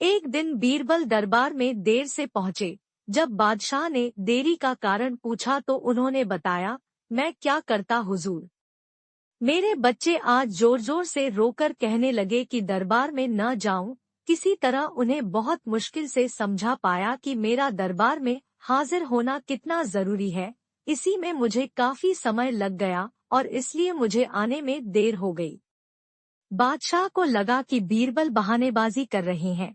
एक दिन बीरबल दरबार में देर से पहुंचे। जब बादशाह ने देरी का कारण पूछा तो उन्होंने बताया, मैं क्या करता हुजूर। मेरे बच्चे आज जोर जोर से रोकर कहने लगे कि दरबार में न जाऊं। किसी तरह उन्हें बहुत मुश्किल से समझा पाया कि मेरा दरबार में हाजिर होना कितना जरूरी है। इसी में मुझे काफी समय लग गया और इसलिए मुझे आने में देर हो गई। बादशाह को लगा कि बीरबल बहानेबाजी कर रहे हैं।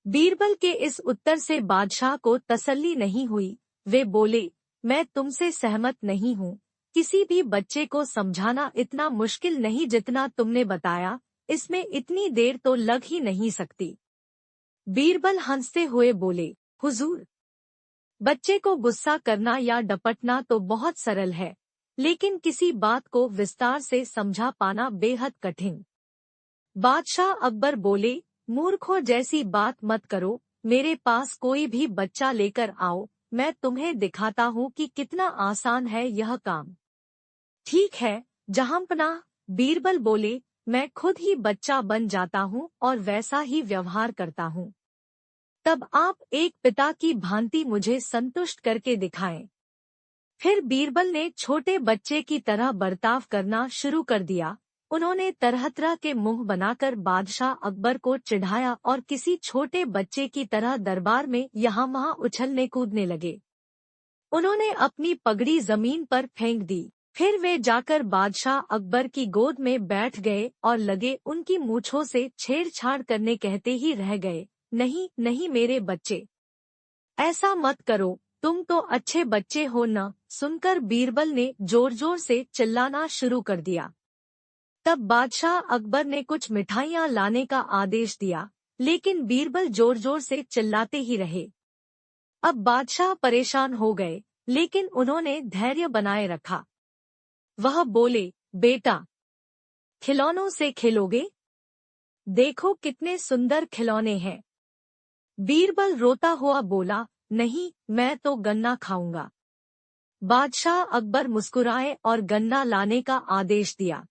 बीरबल के इस उत्तर से बादशाह को तसल्ली नहीं हुई। वे बोले, मैं तुमसे सहमत नहीं हूँ। किसी भी बच्चे को समझाना इतना मुश्किल नहीं जितना तुमने बताया। इसमें इतनी देर तो लग ही नहीं सकती। बीरबल हंसते हुए बोले, हुजूर, बच्चे को गुस्सा करना या डपटना तो बहुत सरल है, लेकिन किसी बात को विस्तार से समझा पाना बेहद कठिन। बादशाह अकबर बोले, मूर्खों जैसी बात मत करो। मेरे पास कोई भी बच्चा लेकर आओ, मैं तुम्हें दिखाता हूँ कि कितना आसान है यह काम। ठीक है जहांपनाह, बीरबल बोले, मैं खुद ही बच्चा बन जाता हूँ और वैसा ही व्यवहार करता हूँ। तब आप एक पिता की भांति मुझे संतुष्ट करके दिखाएं। फिर बीरबल ने छोटे बच्चे की तरह बर्ताव करना शुरू कर दिया। उन्होंने तरह तरह के मुंह बनाकर बादशाह अकबर को चिढ़ाया और किसी छोटे बच्चे की तरह दरबार में यहाँ वहाँ उछलने कूदने लगे। उन्होंने अपनी पगड़ी जमीन पर फेंक दी। फिर वे जाकर बादशाह अकबर की गोद में बैठ गए और लगे उनकी मूंछों से छेड़छाड़ करने। कहते ही रह गए, नहीं नहीं मेरे बच्चे, ऐसा मत करो, तुम तो अच्छे बच्चे हो न। सुनकर बीरबल ने जोर जोर से चिल्लाना शुरू कर दिया। तब बादशाह अकबर ने कुछ मिठाइयाँ लाने का आदेश दिया, लेकिन बीरबल जोर जोर से चिल्लाते ही रहे। अब बादशाह परेशान हो गए, लेकिन उन्होंने धैर्य बनाए रखा। वह बोले, बेटा, खिलौनों से खेलोगे? देखो कितने सुंदर खिलौने हैं। बीरबल रोता हुआ बोला, नहीं, मैं तो गन्ना खाऊंगा। बादशाह अकबर मुस्कुराए और गन्ना लाने का आदेश दिया।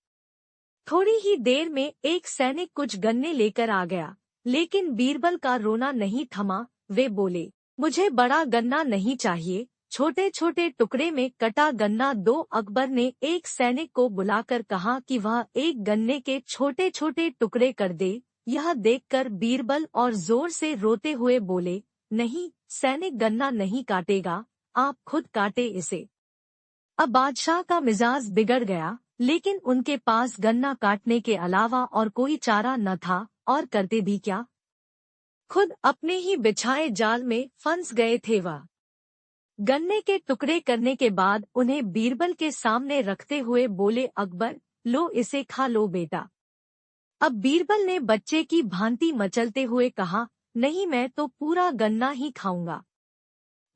थोड़ी ही देर में एक सैनिक कुछ गन्ने लेकर आ गया, लेकिन बीरबल का रोना नहीं थमा। वे बोले, मुझे बड़ा गन्ना नहीं चाहिए, छोटे छोटे टुकड़े में कटा गन्ना दो। अकबर ने एक सैनिक को बुलाकर कहा कि वह एक गन्ने के छोटे छोटे टुकड़े कर दे। यह देखकर बीरबल और जोर से रोते हुए बोले, नहीं, सैनिक गन्ना नहीं काटेगा, आप खुद काटे इसे। अब बादशाह का मिजाज बिगड़ गया, लेकिन उनके पास गन्ना काटने के अलावा और कोई चारा न था, और करते भी क्या। खुद अपने ही बिछाए जाल में फंस गए थे वह। गन्ने के टुकड़े करने के बाद उन्हें बीरबल के सामने रखते हुए बोले, अकबर, लो इसे खा लो बेटा। अब बीरबल ने बच्चे की भांति मचलते हुए कहा, नहीं, मैं तो पूरा गन्ना ही खाऊंगा।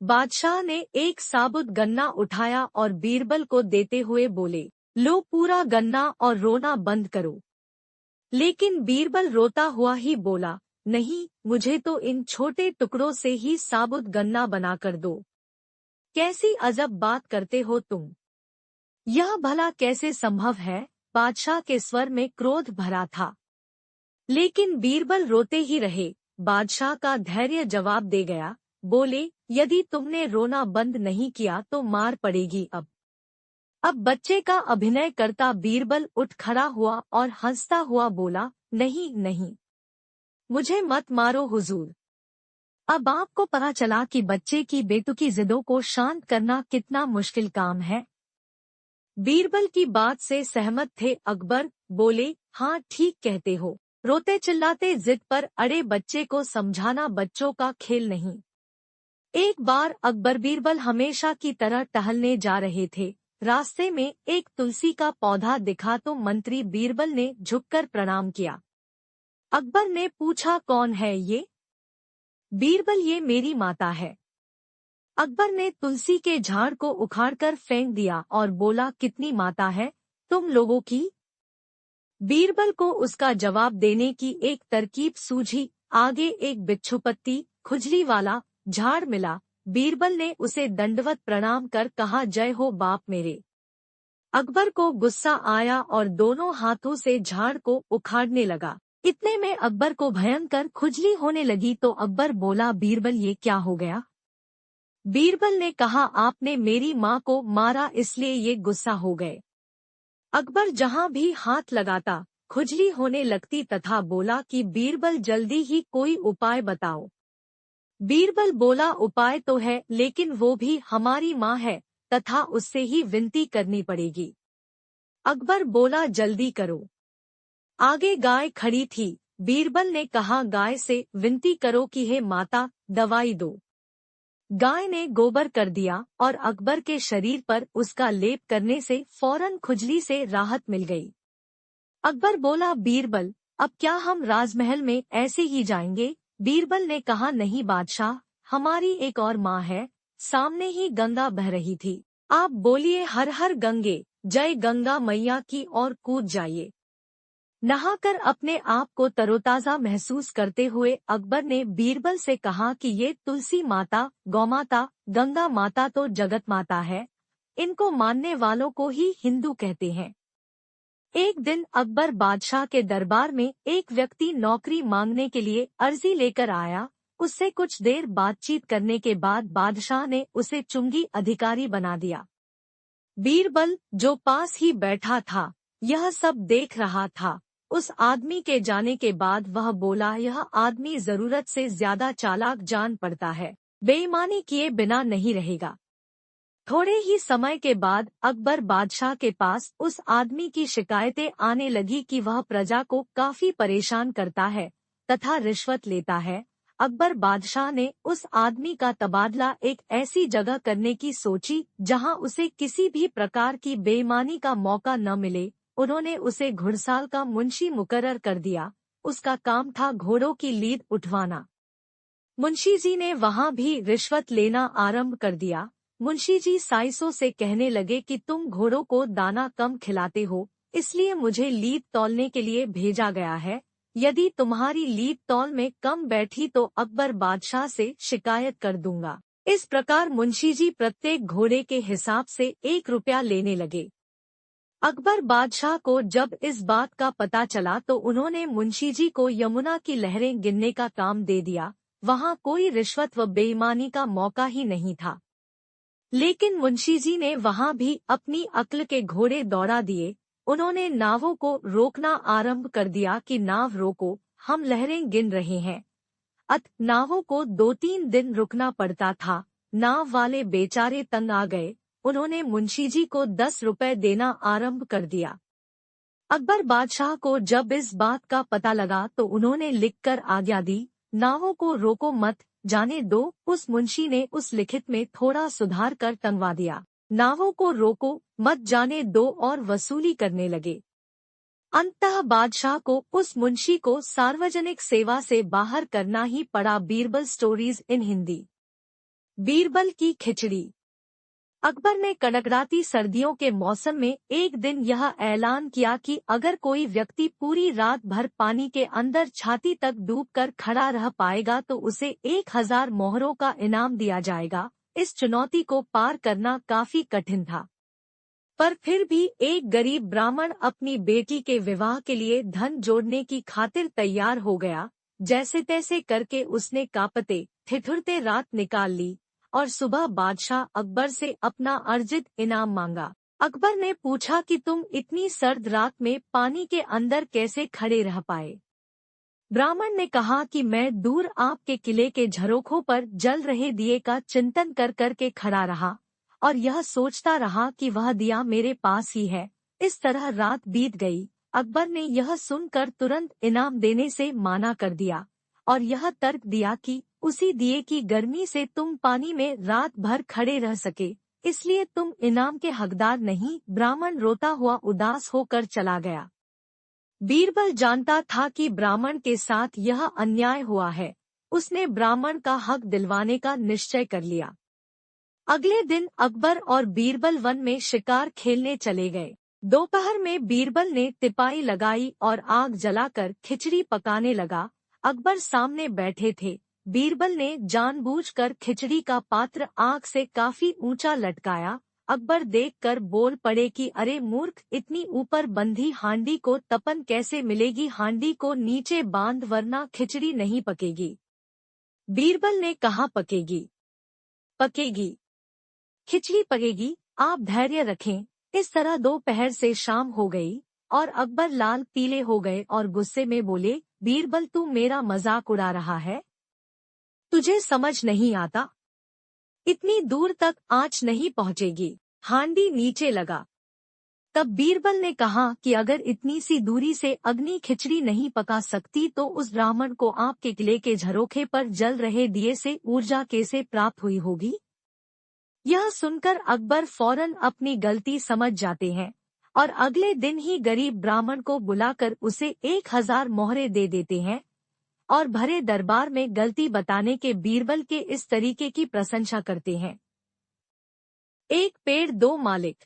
बादशाह ने एक साबुत गन्ना उठाया और बीरबल को देते हुए बोले, लो पूरा गन्ना और रोना बंद करो। लेकिन बीरबल रोता हुआ ही बोला, नहीं, मुझे तो इन छोटे टुकड़ों से ही साबुत गन्ना बनाकर दो। कैसी अजब बात करते हो तुम, यह भला कैसे संभव है। बादशाह के स्वर में क्रोध भरा था, लेकिन बीरबल रोते ही रहे। बादशाह का धैर्य जवाब दे गया, बोले, यदि तुमने रोना बंद नहीं किया तो मार पड़ेगी। अब बच्चे का अभिनय करता बीरबल उठ खड़ा हुआ और हंसता हुआ बोला, नहीं नहीं, मुझे मत मारो हुजूर। अब आपको पता चला कि बच्चे की बेतुकी जिदों को शांत करना कितना मुश्किल काम है। बीरबल की बात से सहमत थे अकबर। बोले, हाँ ठीक कहते हो, रोते चिल्लाते जिद पर अड़े बच्चे को समझाना बच्चों का खेल नहीं। एक बार अकबर बीरबल हमेशा की तरह टहलने जा रहे थे। रास्ते में एक तुलसी का पौधा दिखा तो मंत्री बीरबल ने झुककर प्रणाम किया। अकबर ने पूछा, कौन है ये? बीरबल, ये मेरी माता है। अकबर ने तुलसी के झाड़ को उखाड़कर फेंक दिया और बोला, कितनी माता है तुम लोगों की? बीरबल को उसका जवाब देने की एक तरकीब सूझी। आगे एक बिच्छुपत्ती खुजली वाला झाड़ मिला। बीरबल ने उसे दंडवत प्रणाम कर कहा, जय हो बाप मेरे। अकबर को गुस्सा आया और दोनों हाथों से झाड़ को उखाड़ने लगा। इतने में अकबर को भयंकर खुजली होने लगी तो अकबर बोला, बीरबल ये क्या हो गया? बीरबल ने कहा, आपने मेरी माँ को मारा इसलिए ये गुस्सा हो गए। अकबर जहाँ भी हाथ लगाता खुजली होने लगती तथा बोला कि बीरबल जल्दी ही कोई उपाय बताओ। बीरबल बोला, उपाय तो है लेकिन वो भी हमारी माँ है तथा उससे ही विनती करनी पड़ेगी। अकबर बोला, जल्दी करो। आगे गाय खड़ी थी। बीरबल ने कहा, गाय से विनती करो कि हे माता दवाई दो। गाय ने गोबर कर दिया और अकबर के शरीर पर उसका लेप करने से फौरन खुजली से राहत मिल गई। अकबर बोला, बीरबल अब क्या हम राजमहल में ऐसे ही जाएंगे? बीरबल ने कहा, नहीं बादशाह, हमारी एक और माँ है। सामने ही गंगा बह रही थी, आप बोलिए हर हर गंगे, जय गंगा मैया की, और कूद जाइए। नहाकर अपने आप को तरोताजा महसूस करते हुए अकबर ने बीरबल से कहा कि ये तुलसी माता, गौमाता, गंगा माता तो जगत माता है, इनको मानने वालों को ही हिंदू कहते हैं। एक दिन अकबर बादशाह के दरबार में एक व्यक्ति नौकरी मांगने के लिए अर्जी लेकर आया। उससे कुछ देर बातचीत करने के बाद बादशाह ने उसे चुंगी अधिकारी बना दिया। बीरबल जो पास ही बैठा था यह सब देख रहा था। उस आदमी के जाने के बाद वह बोला, यह आदमी जरूरत से ज्यादा चालाक जान पड़ता है, बेईमानी किए बिना नहीं रहेगा। थोड़े ही समय के बाद अकबर बादशाह के पास उस आदमी की शिकायतें आने लगी कि वह प्रजा को काफी परेशान करता है तथा रिश्वत लेता है। अकबर बादशाह ने उस आदमी का तबादला एक ऐसी जगह करने की सोची जहां उसे किसी भी प्रकार की बेईमानी का मौका न मिले। उन्होंने उसे घुड़साल का मुंशी मुकर्रर कर दिया। उसका काम था घोड़ों की लीद उठवाना। मुंशी जी ने वहां भी रिश्वत लेना आरंभ कर दिया। मुंशी जी साइसों से कहने लगे कि तुम घोड़ों को दाना कम खिलाते हो, इसलिए मुझे लीद तौलने के लिए भेजा गया है। यदि तुम्हारी लीद तौल में कम बैठी तो अकबर बादशाह से शिकायत कर दूंगा। इस प्रकार मुंशी जी प्रत्येक घोड़े के हिसाब से 1 रुपया लेने लगे। अकबर बादशाह को जब इस बात का पता चला तो उन्होंने मुंशी जी को यमुना की लहरें गिनने का काम दे दिया। वहां कोई रिश्वत व बेईमानी का मौका ही नहीं था। लेकिन मुंशी जी ने वहां भी अपनी अक्ल के घोड़े दौड़ा दिए। उन्होंने नावों को रोकना आरंभ कर दिया कि नाव रोको, हम लहरें गिन रहे हैं। नावों को 2-3 दिन रुकना पड़ता था। नाव वाले बेचारे तंग आ गए। उन्होंने मुंशी जी को 10 रुपए देना आरंभ कर दिया। अकबर बादशाह को जब इस बात का पता लगा तो उन्होंने लिखकर आज्ञा दी, नावों को रोको मत, जाने दो। उस मुंशी ने उस लिखित में थोड़ा सुधार कर टंगवा दिया, नावों को रोको मत, जाने दो, और वसूली करने लगे। अंततः बादशाह को उस मुंशी को सार्वजनिक सेवा से बाहर करना ही पड़ा। Birbal stories in Hindi. बीरबल की खिचड़ी। अकबर ने कड़कड़ाती सर्दियों के मौसम में एक दिन यह ऐलान किया कि अगर कोई व्यक्ति पूरी रात भर पानी के अंदर छाती तक डूबकर खड़ा रह पाएगा तो उसे 1000 मोहरों का इनाम दिया जाएगा। इस चुनौती को पार करना काफी कठिन था, पर फिर भी एक गरीब ब्राह्मण अपनी बेटी के विवाह के लिए धन जोड़ने की खातिर तैयार हो गया। जैसे तैसे करके उसने कांपते ठिठुरते रात निकाल ली और सुबह बादशाह अकबर से अपना अर्जित इनाम मांगा। अकबर ने पूछा कि तुम इतनी सर्द रात में पानी के अंदर कैसे खड़े रह पाए? ब्राह्मण ने कहा कि मैं दूर आपके किले के झरोखों पर जल रहे दिए का चिंतन कर कर के खड़ा रहा और यह सोचता रहा कि वह दिया मेरे पास ही है। इस तरह रात बीत गई। अकबर ने यह सुनकर तुरंत इनाम देने से माना कर दिया और यह तर्क दिया कि उसी दिए की गर्मी से तुम पानी में रात भर खड़े रह सके, इसलिए तुम इनाम के हकदार नहीं। ब्राह्मण रोता हुआ उदास होकर चला गया। बीरबल जानता था कि ब्राह्मण के साथ यह अन्याय हुआ है। उसने ब्राह्मण का हक दिलवाने का निश्चय कर लिया। अगले दिन अकबर और बीरबल वन में शिकार खेलने चले गए। दोपहर में बीरबल ने तिपाई लगाई और आग जलाकर खिचड़ी पकाने लगा। अकबर सामने बैठे थे। बीरबल ने जानबूझकर खिचड़ी का पात्र आग से काफी ऊंचा लटकाया। अकबर देखकर बोल पड़े कि अरे मूर्ख, इतनी ऊपर बंधी हांडी को तपन कैसे मिलेगी? हांडी को नीचे बांध वरना खिचड़ी नहीं पकेगी। बीरबल ने कहा पकेगी, पकेगी, खिचड़ी पकेगी, आप धैर्य रखें। इस तरह दोपहर से शाम हो गई और अकबर लाल पीले हो गए और गुस्से में बोले, बीरबल तू मेरा मजाक उड़ा रहा है? तुझे समझ नहीं आता? इतनी दूर तक आँच नहीं पहुँचेगी। हांडी नीचे लगा। तब बीरबल ने कहा कि अगर इतनी सी दूरी से अग्नि खिचड़ी नहीं पका सकती तो उस ब्राह्मण को आपके किले के झरोखे पर जल रहे दिए से ऊर्जा कैसे प्राप्त हुई होगी? यह सुनकर अकबर फौरन अपनी गलती समझ जाते हैं और अगले दिन ही गरीब ब्राह्मण को बुलाकर उसे 1000 मोहरे दे देते हैं और भरे दरबार में गलती बताने के बीरबल के इस तरीके की प्रशंसा करते हैं। एक पेड़ दो मालिक।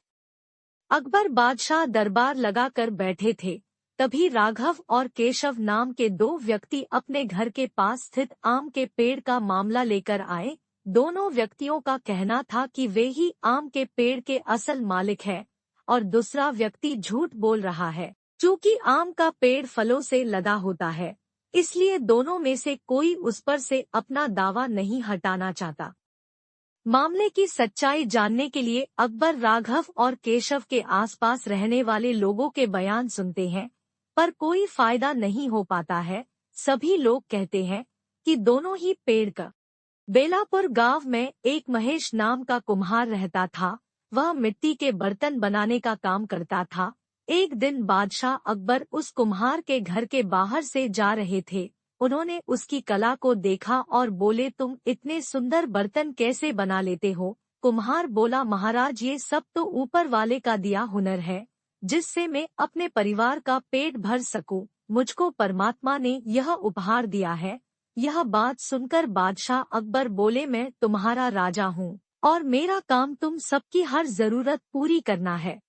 अकबर बादशाह दरबार लगाकर बैठे थे, तभी राघव और केशव नाम के 2 व्यक्ति अपने घर के पास स्थित आम के पेड़ का मामला लेकर आए। दोनों व्यक्तियों का कहना था कि वे ही आम के पेड़ के असल मालिक हैं और दूसरा व्यक्ति झूठ बोल रहा है। चूंकि आम का पेड़ फलों से लदा होता है, इसलिए दोनों में से कोई उस पर से अपना दावा नहीं हटाना चाहता। मामले की सच्चाई जानने के लिए अकबर राघव और केशव के आसपास रहने वाले लोगों के बयान सुनते हैं, पर कोई फायदा नहीं हो पाता है। सभी लोग कहते हैं कि दोनों ही पेड़ का। बेलापुर गांव में एक महेश नाम का कुम्हार रहता था। वह मिट्टी के बर्तन बनाने का काम करता था। एक दिन बादशाह अकबर उस कुम्हार के घर के बाहर से जा रहे थे। उन्होंने उसकी कला को देखा और बोले, तुम इतने सुंदर बर्तन कैसे बना लेते हो? कुम्हार बोला, महाराज ये सब तो ऊपर वाले का दिया हुनर है, जिससे मैं अपने परिवार का पेट भर सकूं। मुझको परमात्मा ने यह उपहार दिया है। यह बात सुनकर बादशाह अकबर बोले, मैं तुम्हारा राजा हूँ और मेरा काम तुम सबकी हर जरूरत पूरी करना है,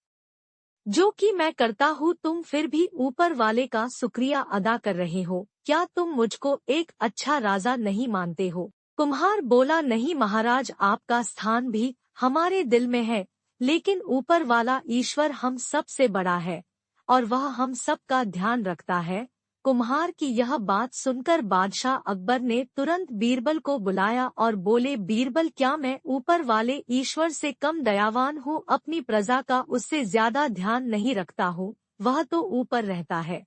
जो कि मैं करता हूँ। तुम फिर भी ऊपर वाले का शुक्रिया अदा कर रहे हो। क्या तुम मुझको एक अच्छा राजा नहीं मानते हो? कुम्हार बोला, नहीं महाराज, आपका स्थान भी हमारे दिल में है, लेकिन ऊपर वाला ईश्वर हम सब से बड़ा है और वह हम सब का ध्यान रखता है। कुम्हार की यह बात सुनकर बादशाह अकबर ने तुरंत बीरबल को बुलाया और बोले, बीरबल क्या मैं ऊपर वाले ईश्वर से कम दयावान हूँ? अपनी प्रजा का उससे ज्यादा ध्यान नहीं रखता हूँ। वह तो ऊपर रहता है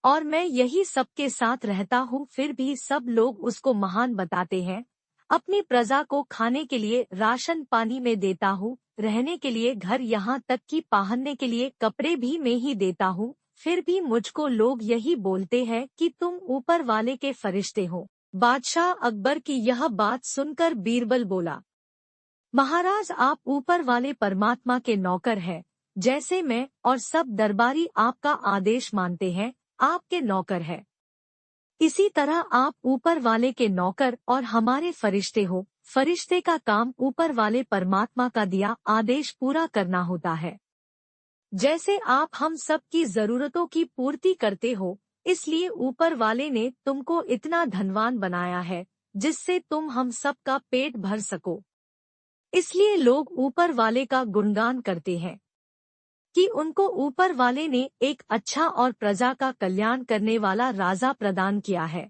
और मैं यही सबके साथ रहता हूँ, फिर भी सब लोग उसको महान बताते हैं। अपनी प्रजा को खाने के लिए राशन पानी में देता हूँ, रहने के लिए घर, यहाँ तक कि पहनने के लिए कपड़े भी मैं ही देता हूँ, फिर भी मुझको लोग यही बोलते हैं कि तुम ऊपर वाले के फरिश्ते हो। बादशाह अकबर की यह बात सुनकर बीरबल बोला, महाराज आप ऊपर वाले परमात्मा के नौकर हैं, जैसे मैं और सब दरबारी आपका आदेश मानते हैं, आपके नौकर है। इसी तरह आप ऊपर वाले के नौकर और हमारे फरिश्ते हो। फरिश्ते का काम ऊपर वाले परमात्मा का दिया आदेश पूरा करना होता है। जैसे आप हम सब की जरूरतों की पूर्ति करते हो, इसलिए ऊपर वाले ने तुमको इतना धनवान बनाया है, जिससे तुम हम सब का पेट भर सको। इसलिए लोग ऊपर वाले का गुणगान करते हैं कि उनको ऊपर वाले ने एक अच्छा और प्रजा का कल्याण करने वाला राजा प्रदान किया है।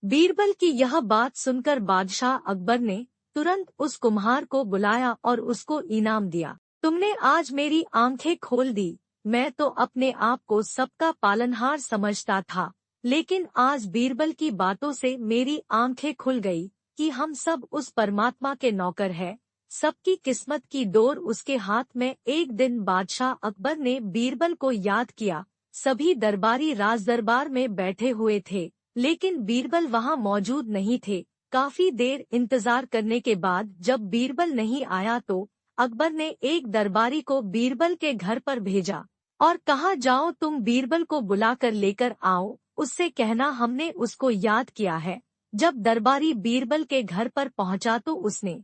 बीरबल की यह बात सुनकर बादशाह अकबर ने तुरंत उस कुम्हार को बुलाया और उसको इनाम दिया। तुमने आज मेरी आंखें खोल दी। मैं तो अपने आप को सबका पालनहार समझता था, लेकिन आज बीरबल की बातों से मेरी आंखें खुल गई कि हम सब उस परमात्मा के नौकर हैं। सबकी किस्मत की डोर उसके हाथ में। एक दिन बादशाह अकबर ने बीरबल को याद किया। सभी दरबारी राज दरबार में बैठे हुए थे, लेकिन बीरबल वहां मौजूद नहीं थे। काफी देर इंतजार करने के बाद जब बीरबल नहीं आया तो अकबर ने एक दरबारी को बीरबल के घर पर भेजा और कहा, जाओ तुम बीरबल को बुलाकर लेकर आओ, उससे कहना हमने उसको याद किया है। जब दरबारी बीरबल के घर पर पहुंचा तो उसने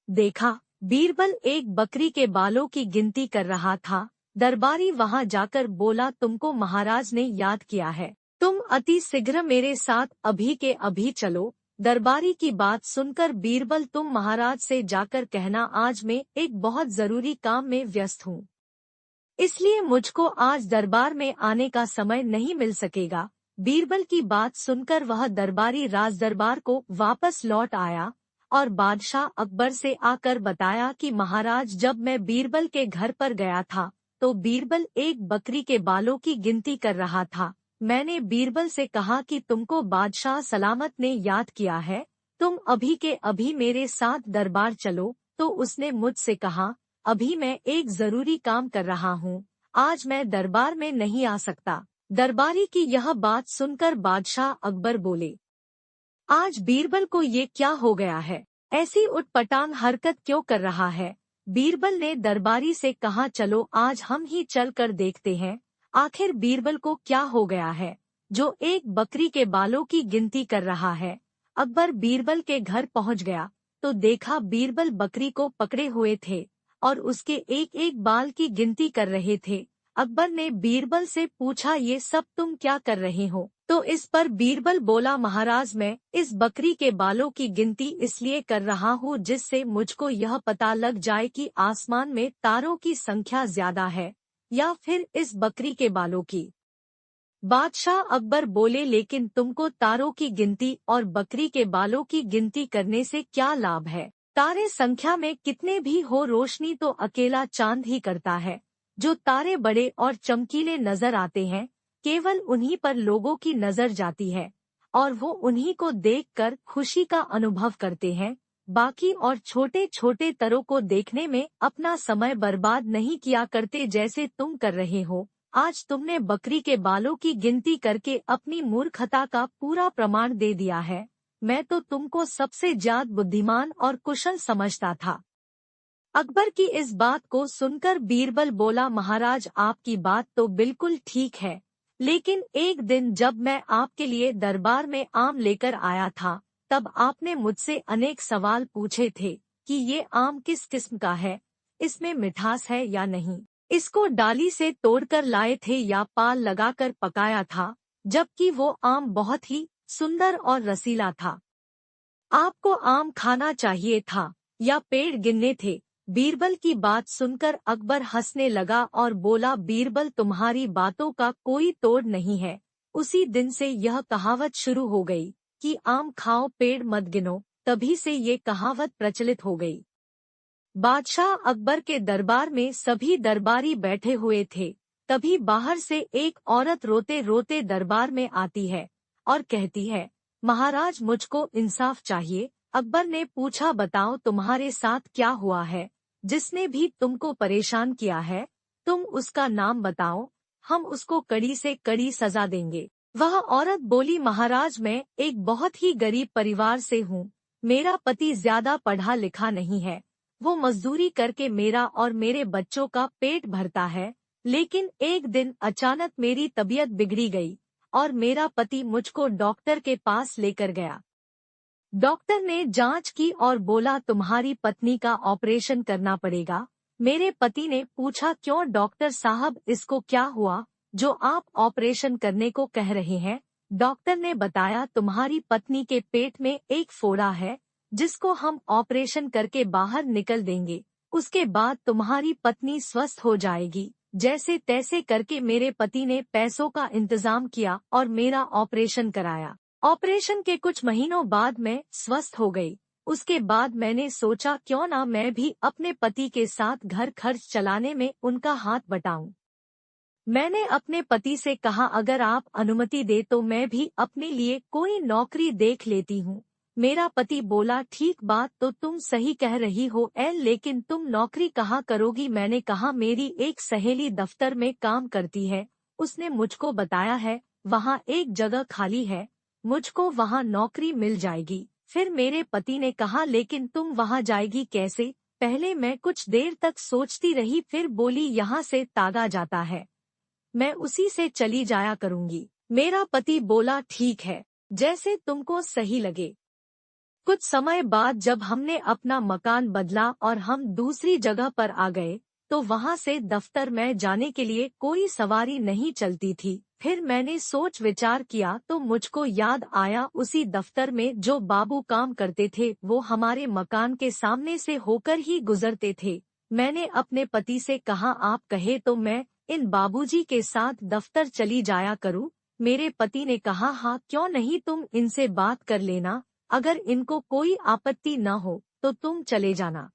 देखा बीरबल एक बकरी के बालों की गिनती कर रहा था। दरबारी वहां जाकर बोला, तुमको महाराज ने याद किया है, तुम अति शीघ्र मेरे साथ अभी के अभी चलो। दरबारी की बात सुनकर बीरबल, तुम महाराज से जाकर कहना आज मैं एक बहुत जरूरी काम में व्यस्त हूँ, इसलिए मुझको आज दरबार में आने का समय नहीं मिल सकेगा। बीरबल की बात सुनकर वह दरबारी राज दरबार को वापस लौट आया और बादशाह अकबर से आकर बताया कि महाराज, जब मैं बीरबल के घर पर गया था तो बीरबल एक बकरी के बालों की गिनती कर रहा था। मैंने बीरबल से कहा कि तुमको बादशाह सलामत ने याद किया है, तुम अभी के अभी मेरे साथ दरबार चलो। तो उसने मुझसे कहा, अभी मैं एक जरूरी काम कर रहा हूँ, आज मैं दरबार में नहीं आ सकता। दरबारी की यह बात सुनकर बादशाह अकबर बोले, आज बीरबल को ये क्या हो गया है, ऐसी उटपटांग हरकत क्यों कर रहा है। बीरबल ने दरबारी से कहा, चलो आज हम ही चल कर देखते हैं, आखिर बीरबल को क्या हो गया है जो एक बकरी के बालों की गिनती कर रहा है। अकबर बीरबल के घर पहुंच गया तो देखा बीरबल बकरी को पकड़े हुए थे और उसके एक एक बाल की गिनती कर रहे थे। अकबर ने बीरबल से पूछा, ये सब तुम क्या कर रहे हो। तो इस पर बीरबल बोला, महाराज मैं इस बकरी के बालों की गिनती इसलिए कर रहा हूँ जिससे मुझको यह पता लग जाए कि आसमान में तारों की संख्या ज्यादा है या फिर इस बकरी के बालों की। बादशाह अकबर बोले, लेकिन तुमको तारों की गिनती और बकरी के बालों की गिनती करने से क्या लाभ है। तारे संख्या में कितने भी हो, रोशनी तो अकेला चांद ही करता है। जो तारे बड़े और चमकीले नजर आते हैं, केवल उन्हीं पर लोगों की नजर जाती है और वो उन्हीं को देखकर खुशी का अनुभव करते हैं। बाकी और छोटे छोटे तारों को देखने में अपना समय बर्बाद नहीं किया करते जैसे तुम कर रहे हो। आज तुमने बकरी के बालों की गिनती करके अपनी मूर्खता का पूरा प्रमाण दे दिया है। मैं तो तुमको सबसे ज्यादा बुद्धिमान और कुशल समझता था। अकबर की इस बात को सुनकर बीरबल बोला, महाराज आपकी बात तो बिल्कुल ठीक है, लेकिन एक दिन जब मैं आपके लिए दरबार में आम लेकर आया था तब आपने मुझसे अनेक सवाल पूछे थे कि ये आम किस किस्म का है, इसमें मिठास है या नहीं, इसको डाली से तोड़कर लाए थे या पाल लगाकर पकाया था, जबकि वो आम बहुत ही सुंदर और रसीला था। आपको आम खाना चाहिए था या पेड़ गिनने थे। बीरबल की बात सुनकर अकबर हंसने लगा और बोला, बीरबल तुम्हारी बातों का कोई तोड़ नहीं है। उसी दिन से यह कहावत शुरू हो गई कि आम खाओ पेड़ मत गिनो, तभी से ये कहावत प्रचलित हो गई। बादशाह अकबर के दरबार में सभी दरबारी बैठे हुए थे। तभी बाहर से एक औरत रोते रोते दरबार में आती है और कहती है, महाराज मुझको इंसाफ चाहिए। अकबर ने पूछा, बताओ तुम्हारे साथ क्या हुआ है, जिसने भी तुमको परेशान किया है, तुम उसका नाम बताओ, हम उसको कड़ी से कड़ी सजा देंगे। वह औरत बोली, महाराज मैं एक बहुत ही गरीब परिवार से हूँ, मेरा पति ज्यादा पढ़ा लिखा नहीं है, वो मजदूरी करके मेरा और मेरे बच्चों का पेट भरता है, लेकिन एक दिन अचानक मेरी तबीयत बिगड़ी गई और मेरा पति मुझको डॉक्टर के पास लेकर गया। डॉक्टर ने जांच की और बोला, तुम्हारी पत्नी का ऑपरेशन करना पड़ेगा। मेरे पति ने पूछा, क्यों डॉक्टर साहब, इसको क्या हुआ जो आप ऑपरेशन करने को कह रहे हैं। डॉक्टर ने बताया, तुम्हारी पत्नी के पेट में एक फोड़ा है जिसको हम ऑपरेशन करके बाहर निकल देंगे, उसके बाद तुम्हारी पत्नी स्वस्थ हो जाएगी। जैसे तैसे करके मेरे पति ने पैसों का इंतजाम किया और मेरा ऑपरेशन कराया। ऑपरेशन के कुछ महीनों बाद मैं स्वस्थ हो गई। उसके बाद मैंने सोचा, क्यों ना मैं भी अपने पति के साथ घर खर्च चलाने में उनका हाथ बटाऊं। मैंने अपने पति से कहा, अगर आप अनुमति दे तो मैं भी अपने लिए कोई नौकरी देख लेती हूँ। मेरा पति बोला, ठीक बात तो तुम सही कह रही हो लेकिन तुम नौकरी कहाँ करोगी। मैंने कहा, मेरी एक सहेली दफ्तर में काम करती है, उसने मुझको बताया है वहाँ एक जगह खाली है, मुझको वहाँ नौकरी मिल जाएगी। फिर मेरे पति ने कहा, लेकिन तुम वहाँ जाएगी कैसे। पहले मैं कुछ देर तक सोचती रही, फिर बोली, यहाँ से तागा जाता है, मैं उसी से चली जाया करूँगी। मेरा पति बोला, ठीक है, जैसे तुमको सही लगे। कुछ समय बाद जब हमने अपना मकान बदला और हम दूसरी जगह पर आ गए तो वहाँ से दफ्तर में जाने के लिए कोई सवारी नहीं चलती थी। फिर मैंने सोच विचार किया तो मुझको याद आया उसी दफ्तर में जो बाबू काम करते थे वो हमारे मकान के सामने से होकर ही गुजरते थे। मैंने अपने पति से कहा आप कहे तो मैं इन बाबूजी के साथ दफ्तर चली जाया करूं। मेरे पति ने कहा हाँ क्यों नहीं, तुम इनसे बात कर लेना, अगर इनको कोई आपत्ति न हो तो तुम चले जाना।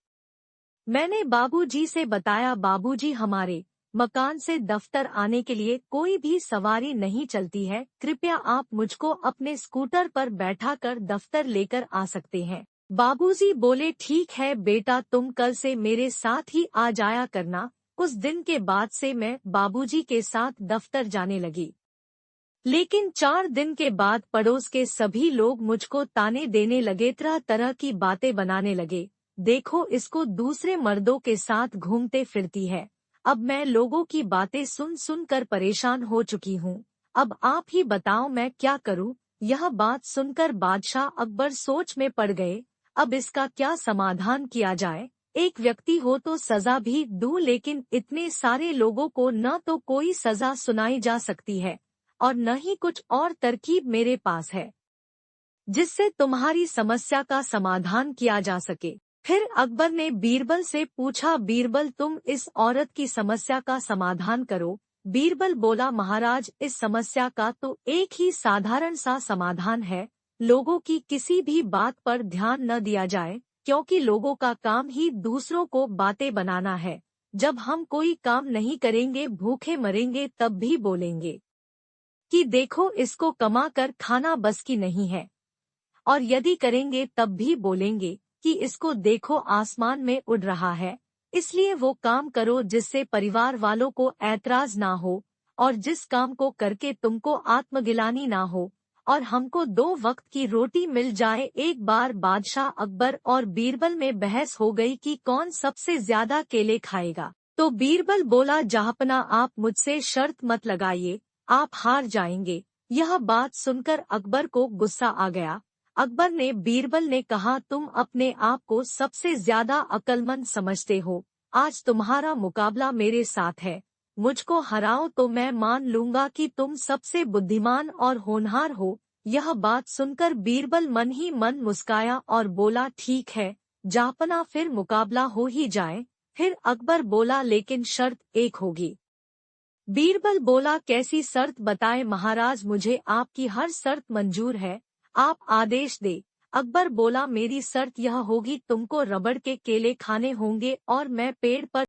मैंने बाबूजी से बताया बाबूजी हमारे मकान से दफ्तर आने के लिए कोई भी सवारी नहीं चलती है, कृपया आप मुझको अपने स्कूटर पर बैठाकर दफ्तर लेकर आ सकते हैं। बाबूजी बोले ठीक है बेटा, तुम कल से मेरे साथ ही आ जाया करना। कुछ दिन के बाद से मैं बाबूजी के साथ दफ्तर जाने लगी। लेकिन 4 दिन के बाद पड़ोस के सभी लोग मुझको ताने देने लगे, तरह तरह की बातें बनाने लगे। देखो इसको दूसरे मर्दों के साथ घूमते फिरती है। अब मैं लोगों की बातें सुन सुन कर परेशान हो चुकी हूँ। अब आप ही बताओ मैं क्या करूँ। यह बात सुनकर बादशाह अकबर सोच में पड़ गए। अब इसका क्या समाधान किया जाए। एक व्यक्ति हो तो सजा भी दूं, लेकिन इतने सारे लोगों को न तो कोई सजा सुनाई जा सकती है और न ही कुछ और तरकीब मेरे पास है जिससे तुम्हारी समस्या का समाधान किया जा सके। फिर अकबर ने बीरबल से पूछा बीरबल तुम इस औरत की समस्या का समाधान करो। बीरबल बोला महाराज इस समस्या का तो एक ही साधारण सा समाधान है, लोगों की किसी भी बात पर ध्यान न दिया जाए, क्योंकि लोगों का काम ही दूसरों को बातें बनाना है। जब हम कोई काम नहीं करेंगे भूखे मरेंगे तब भी बोलेंगे कि देखो इसको कमा कर खाना बस की नहीं है, और यदि करेंगे तब भी बोलेंगे कि इसको देखो आसमान में उड़ रहा है। इसलिए वो काम करो जिससे परिवार वालों को ऐतराज ना हो और जिस काम को करके तुमको आत्मगिलानी ना हो और हमको 2 वक्त की रोटी मिल जाए। एक बार बादशाह अकबर और बीरबल में बहस हो गई कि कौन सबसे ज्यादा केले खाएगा। तो बीरबल बोला जहाँपना आप मुझसे शर्त मत लगाइए, आप हार जाएंगे। यह बात सुनकर अकबर को गुस्सा आ गया। अकबर ने बीरबल ने कहा तुम अपने आप को सबसे ज्यादा अक्लमंद समझते हो, आज तुम्हारा मुकाबला मेरे साथ है। मुझको हराओ तो मैं मान लूंगा कि तुम सबसे बुद्धिमान और होनहार हो। यह बात सुनकर बीरबल मन ही मन मुस्काया और बोला ठीक है जापना, फिर मुकाबला हो ही जाए। फिर अकबर बोला लेकिन शर्त एक होगी। बीरबल बोला कैसी शर्त बताए महाराज, मुझे आपकी हर शर्त मंजूर है, आप आदेश दे। अकबर बोला मेरी शर्त यह होगी तुमको रबड़ के केले खाने होंगे और मैं पेड़ पर